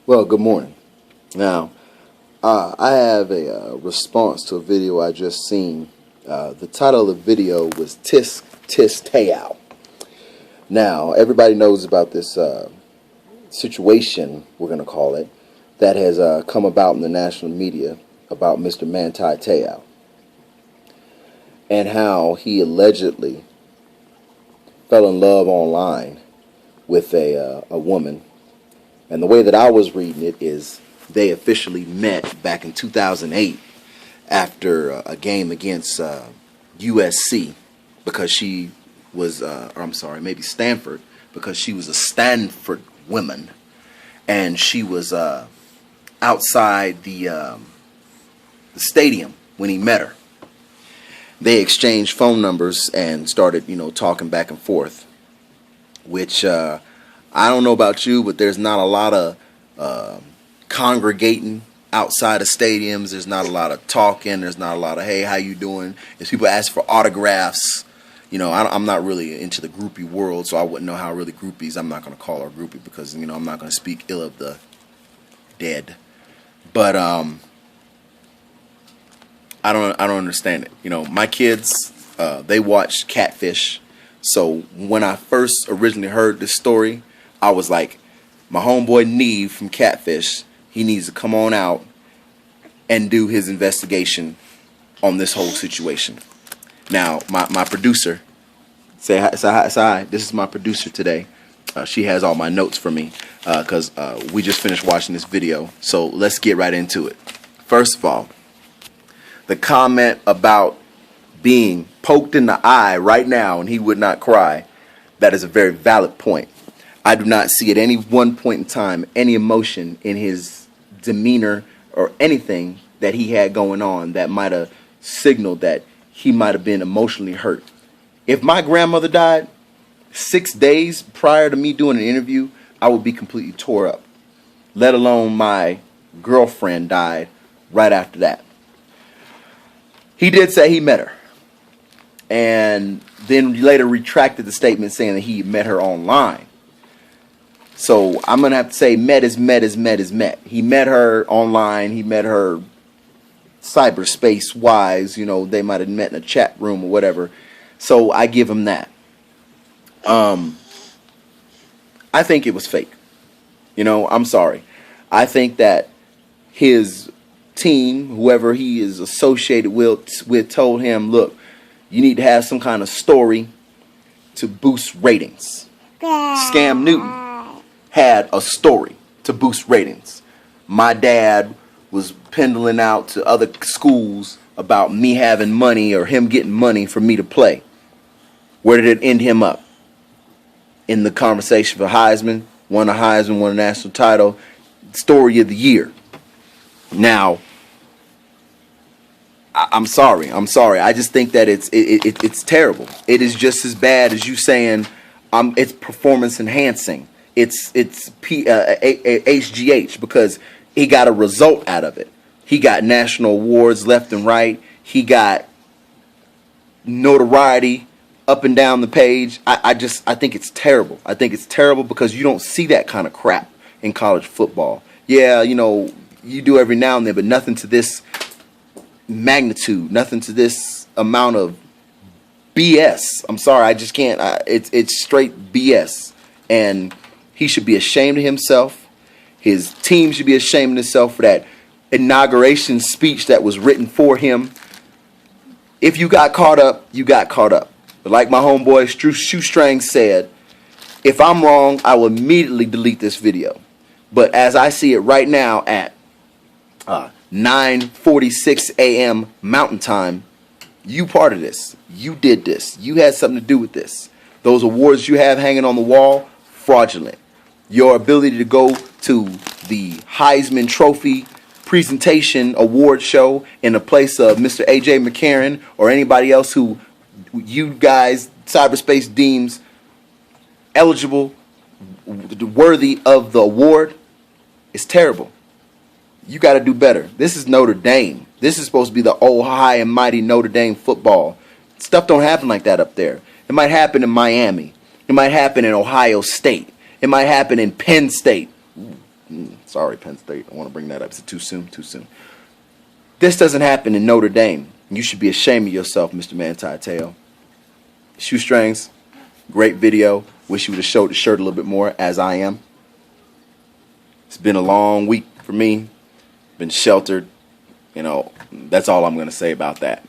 Well, good morning. Now, I have a response to a video I just seen. The title of the video was Tisk Tis Tayal. Now, everybody knows about this situation, we're going to call it, that has come about in the national media about Mr. Manti Te'o and how he allegedly fell in love online with a woman. And the way that I was reading it is they officially met back in 2008 after a game against USC because she was, or I'm sorry, maybe Stanford, because she was a Stanford woman. And she was outside the stadium when he met her. They exchanged phone numbers and started, talking back and forth, which I don't know about you, but there's not a lot of congregating outside of stadiums. There's not a lot of talking. There's not a lot of, hey, how you doing? If people ask for autographs, I'm not really into the groupie world, so I wouldn't know how really groupies. I'm not going to call her a groupie because, I'm not going to speak ill of the dead. But I don't understand it. My kids, they watch Catfish. So when I first originally heard this story, I was like, my homeboy Neve from Catfish, he needs to come on out and do his investigation on this whole situation. Now, my producer, say hi. This is my producer today. She has all my notes for me because we just finished watching this video. So let's get right into it. First of all, the comment about being poked in the eye right now and he would not cry, that is a very valid point. I do not see at any one point in time any emotion in his demeanor or anything that he had going on that might have signaled that he might have been emotionally hurt. If my grandmother died 6 days prior to me doing an interview, I would be completely tore up. Let alone my girlfriend died right after that. He did say he met her. And then later retracted the statement saying that he met her online. So I'm going to have to say met is met is met is met. He met her online. He met her cyberspace wise. They might have met in a chat room or whatever. So I give him that. I think it was fake. I'm sorry. I think that his team, whoever he is associated with told him, look, you need to have some kind of story to boost ratings. Scam Newton had a story to boost ratings. My dad was pendling out to other schools about me having money or him getting money for me to play. Where did it end him up? In the conversation for Heisman, won a Heisman, won a national title, story of the year. Now, I'm sorry. I just think that it's terrible. It is just as bad as you saying it's performance enhancing. It's HGH because he got a result out of it. He got national awards left and right. He got notoriety up and down the page. I think it's terrible. I think it's terrible because you don't see that kind of crap in college football. Yeah, you do every now and then, but nothing to this magnitude, nothing to this amount of BS. I'm sorry, I just can't. It's straight BS. And he should be ashamed of himself. His team should be ashamed of himself for that inauguration speech that was written for him. If you got caught up, you got caught up. But like my homeboy Shoestrang said, if I'm wrong, I will immediately delete this video. But as I see it right now at 9:46 a.m. Mountain Time, you part of this. You did this. You had something to do with this. Those awards you have hanging on the wall, fraudulent. Your ability to go to the Heisman Trophy presentation award show in the place of Mr. A.J. McCarron or anybody else who you guys, cyberspace, deems eligible, worthy of the award, is terrible. You got to do better. This is Notre Dame. This is supposed to be the old high and mighty Notre Dame football. Stuff don't happen like that up there. It might happen in Miami. It might happen in Ohio State. It might happen in Penn State. Sorry, Penn State. I want to bring that up. Is it too soon? Too soon. This doesn't happen in Notre Dame. You should be ashamed of yourself, Mr. Manti Te'o. Shoestrings, great video. Wish you would have showed the shirt a little bit more, as I am. It's been a long week for me. Been sheltered. You know, that's all I'm going to say about that.